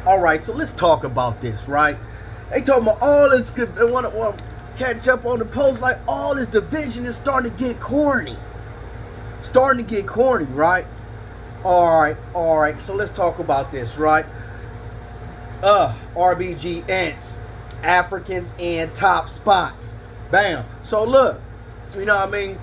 All right, so let's talk about this, right? They talking about all this. They want to catch up on the post. Like all this division is starting to get corny. Starting to get corny, right? All right. So let's talk about this, right? RBG ants, Africans in top spots. Bam. So look, you know what I mean?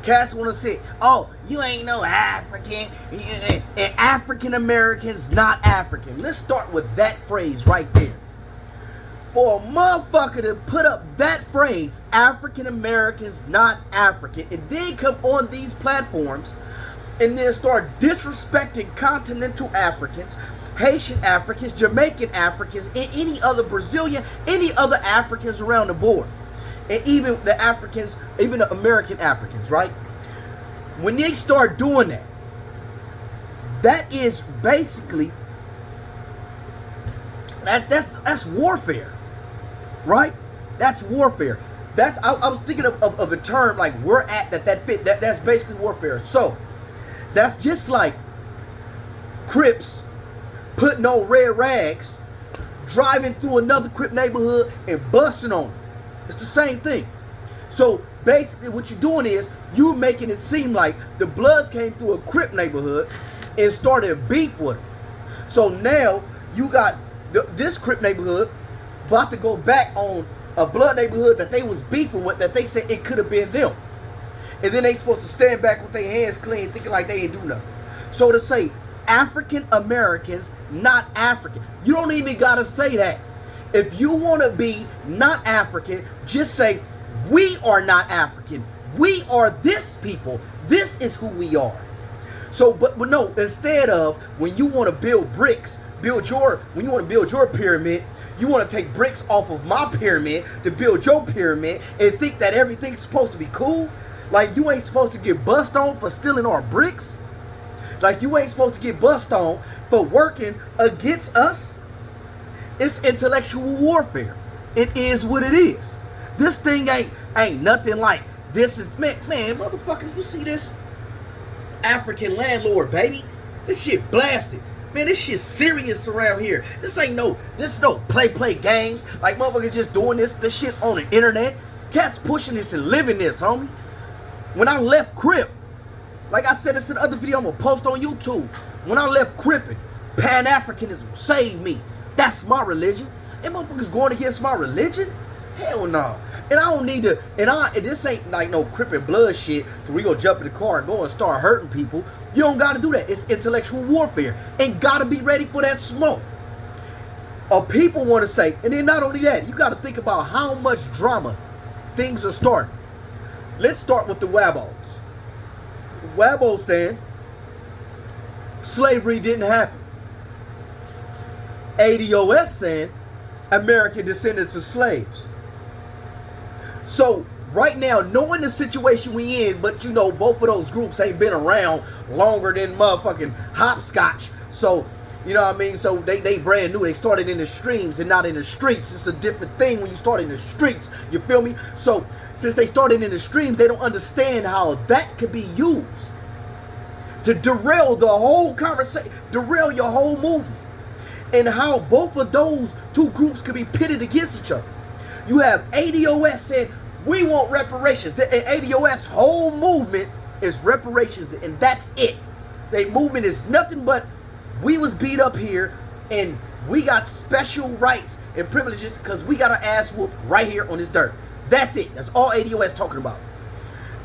Cats want to say, oh, you ain't no African, and African Americans not African. Let's start with that phrase right there. For a motherfucker to put up that phrase, African Americans not African, and then come on these platforms and then start disrespecting continental Africans, Haitian Africans, Jamaican Africans, and any other Brazilian, any other Africans around the board. And even the Africans, even the American Africans, right? When they start doing that, that is basically, that's warfare, right? That's warfare. I was thinking of a term like we're at that fit. That's basically warfare. So that's just like Crips putting on red rags, driving through another Crip neighborhood and busting on them. It's the same thing. So basically what you're doing is you're making it seem like the Bloods came through a Crip neighborhood and started beef with them. So now you got this Crip neighborhood about to go back on a Blood neighborhood that they was beefing with, that they said it could have been them. And then they supposed to stand back with their hands clean thinking like they ain't do nothing. So to say African Americans not African, you don't even gotta say that. If you want to be not African, just say, we are not African. We are this people. This is who we are. So, but no, instead of when you want to build bricks, when you want to build your pyramid, you want to take bricks off of my pyramid to build your pyramid and think that everything's supposed to be cool. Like you ain't supposed to get bust on for stealing our bricks. Like you ain't supposed to get bust on for working against us. It's intellectual warfare. It is what it is. This thing ain't nothing like this. Is man, motherfuckers, you see this African landlord, baby? This shit blasted. Man, this shit serious around here. This no play games. Like motherfuckers just doing this shit on the internet. Cats pushing this and living this, homie. When I left Crip, like I said this in the other video I'm gonna post on YouTube. When I left Crippin', Pan-Africanism saved me. That's my religion. And motherfuckers going against my religion? Hell no. And I don't need to, and this ain't like no Crip and Blood shit so we go jump in the car and go and start hurting people. You don't gotta do that. It's intellectual warfare. And gotta be ready for that smoke. People want to say, and then not only that, you gotta think about how much drama things are starting. Let's start with the Wabos. Wabos saying slavery didn't happen. ADOS saying American descendants of slaves. So right now, knowing the situation we in, but you know both of those groups ain't been around longer than motherfucking hopscotch. So you know what I mean. So they brand new. They started in the streams and not in the streets. It's a different thing when you start in the streets. You feel me? So since they started in the streams, they don't understand how that could be used to derail the whole conversation, derail your whole movement. And how both of those two groups could be pitted against each other. You have ADOS saying, we want reparations. The ADOS whole movement is reparations, and that's it. Their movement is nothing but, we was beat up here, and we got special rights and privileges because we got our ass whooped right here on this dirt. That's it. That's all ADOS talking about.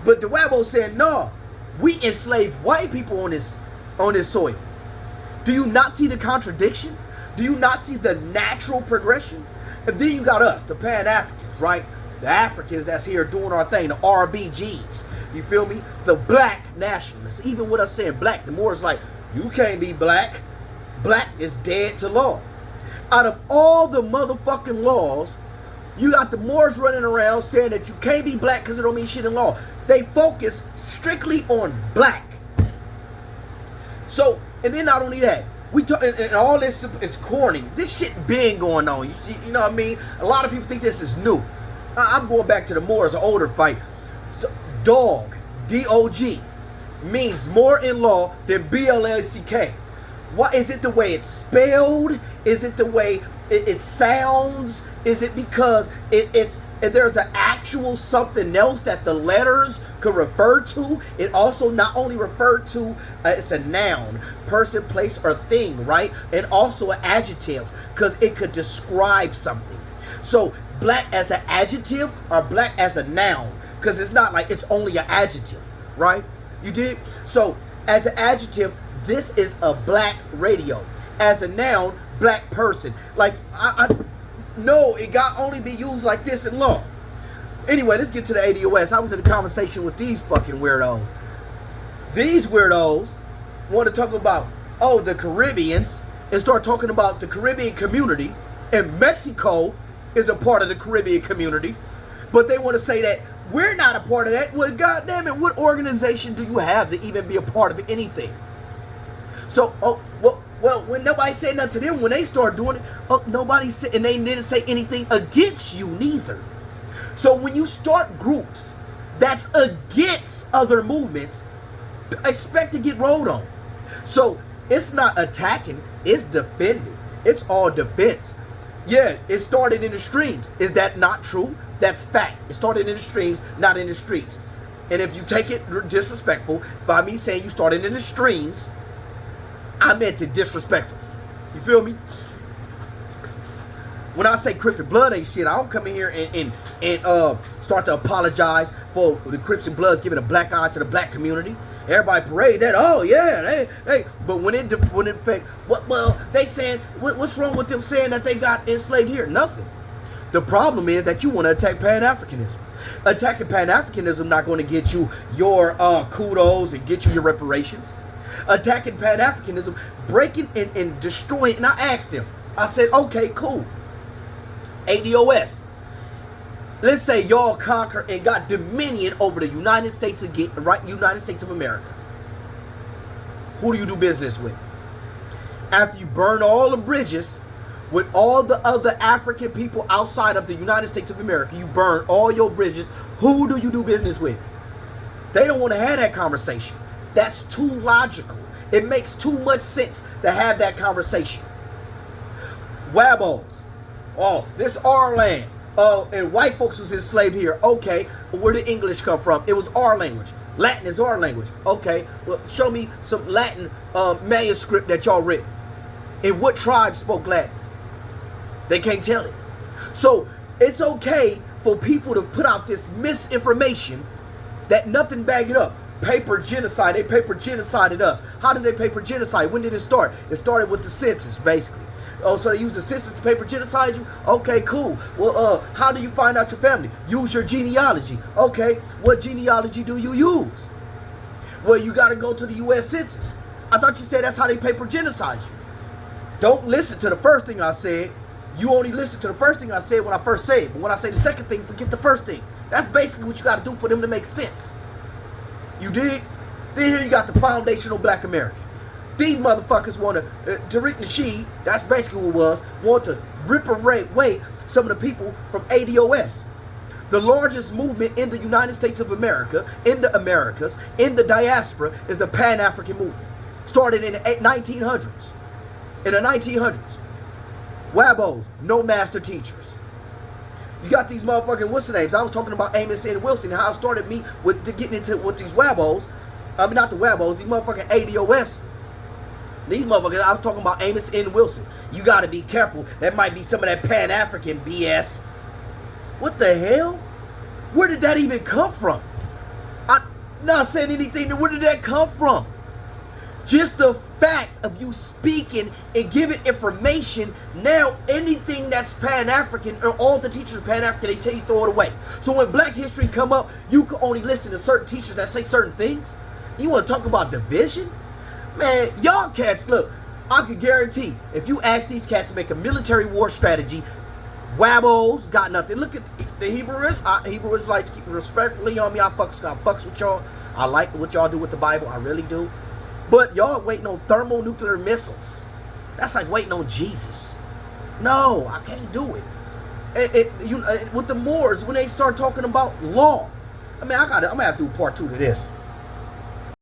But the Wabos saying, no, we enslaved white people on this soil. Do you not see the contradiction? Do you not see the natural progression? And then you got us, the Pan-Africans, right? The Africans that's here doing our thing, the RBGs. You feel me? The black nationalists. Even with us saying black, the more it's like, you can't be black. Black is dead to law. Out of all the motherfucking laws, you got the Moors running around saying that you can't be black because it don't mean shit in law. They focus strictly on black. So, and then not only that, we talk, and all this is corny. This shit been going on. You know what I mean? A lot of people think this is new. I'm going back to the Moors, an older fight. So, dog, D-O-G, means more in law than B-L-A-C-K. What is it? The way it's spelled? Is it the way it sounds? Is it because there's an actual something else that the letters could refer to? It also not only referred to, it's a noun, person, place, or thing, right? And also an adjective, because it could describe something. So black as an adjective or black as a noun, because it's not like it's only an adjective, right? You did? So as an adjective, this is a black radio. As a noun, black person. Like, no, it got only be used like this in law. Anyway, let's get to the ADOS. I was in a conversation with these fucking weirdos. These weirdos want to talk about, oh, the Caribbeans, and start talking about the Caribbean community, and Mexico is a part of the Caribbean community, but they want to say that we're not a part of that. Well, goddamn it, what organization do you have to even be a part of anything? So, well, when nobody said nothing to them, when they started doing it, nobody said, and they didn't say anything against you neither. So when you start groups that's against other movements, expect to get rolled on. So it's not attacking, it's defending. It's all defense. Yeah, it started in the streams. Is that not true? That's fact. It started in the streams, not in the streets. And if you take it disrespectful by me saying you started in the streams, I meant it disrespectful. You feel me? When I say Crip and Blood ain't shit, I don't come in here and start to apologize for the Crips and Bloods giving a black eye to the black community. Everybody parade that, oh yeah, they. But when it affect, well, they saying, what's wrong with them saying that they got enslaved here? Nothing. The problem is that you want to attack Pan-Africanism. Attacking Pan-Africanism not going to get you your kudos and get you your reparations. Attacking Pan-Africanism, breaking and destroying. And I asked them, I said, okay, cool. ADOS. Let's say y'all conquer and got dominion over the United States again, right? United States of America. Who do you do business with? After you burn all the bridges with all the other African people outside of the United States of America, you burn all your bridges. Who do you do business with? They don't want to have that conversation. That's too logical. It makes too much sense to have that conversation. Wabos. Oh, this our land. And white folks was enslaved here. Okay, where did English come from? It was our language. Latin is our language. Okay, well, show me some Latin manuscript that y'all written. And what tribe spoke Latin? They can't tell it. So it's okay for people to put out this misinformation that nothing back it up. Paper genocide. They paper genocided us. How did they paper genocide? When did it start? It started with the census, basically. Oh, so they used the census to paper genocide you? Okay, cool. Well, how do you find out your family? Use your genealogy. Okay, what genealogy do you use? Well, you got to go to the U.S. Census. I thought you said that's how they paper genocide you. Don't listen to the first thing I said. You only listen to the first thing I said when I first said it. But when I say the second thing, forget the first thing. That's basically what you got to do for them to make sense. You dig? Then here you got the foundational black American. These motherfuckers want to, Tariq Nasheed, that's basically what it was, want to rip away some of the people from ADOS. The largest movement in the United States of America, in the Americas, in the diaspora, is the Pan-African movement. Started in the 1900s. In the 1900s. Wabos, no master teachers. You got these motherfucking, what's the names? I was talking about Amos and Wilson and how it started me with getting into with these Wabos. I mean, not the Wabos, these motherfucking ADOS. These motherfuckers, I was talking about Amos N. Wilson. You got to be careful. That might be some of that Pan-African BS. What the hell? Where did that even come from? I'm not saying anything. Where did that come from? Just the fact of you speaking and giving information, now anything that's Pan-African, or all the teachers Pan-African, they tell you throw it away. So when black history come up, you can only listen to certain teachers that say certain things. You want to talk about division? Man, y'all cats, look, I can guarantee, if you ask these cats to make a military war strategy, Wabos got nothing. Look at the Hebrew Israelites, keep respectfully on me. I fucks with y'all. I like what y'all do with the Bible. I really do. But y'all waiting on thermonuclear missiles. That's like waiting on Jesus. No, I can't do it. With the Moors, when they start talking about law, I mean, I'm gonna have to do part 2 to this.